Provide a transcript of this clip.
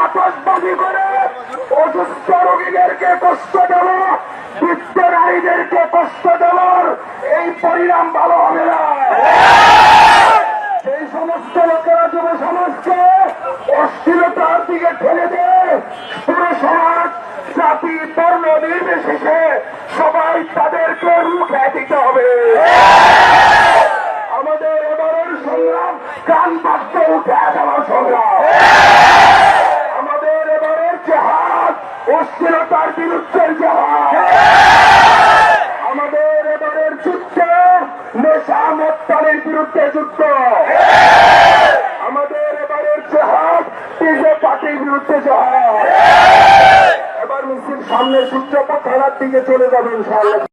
আতশবাজি করে অসুস্থ রোগীদেরকে কষ্ট দেওয়া, বৃদ্ধ নারীদেরকে কষ্ট দেওয়ার এই পরিণাম ভালো হবে না। এই সমস্ত লোকেরা যুব সমাজকে অশ্লীলতার দিকে ঠেলে দেয়। পুরো সমাজ, জাতি, বর্ণ নির্বিশেষে সবাই তাদেরকে রুখে দিতে হবে। আমাদের এবারের সংগ্রাম কান পাততে উঠে দেওয়ার সংগ্রাম। আমাদের এবারের জেহাদ অশ্লীলতার বিরুদ্ধে জেহাদ। আমাদের এবারের যুদ্ধ নেশা মত্তানের বিরুদ্ধে যুদ্ধ। আমাদের এবারের জেহাদ ডিজে পার্টির বিরুদ্ধে জেহাদ। এবার মিছিল সামনে সূর্যপথ থানার দিকে চলে যাবে ইনশাআল্লাহ।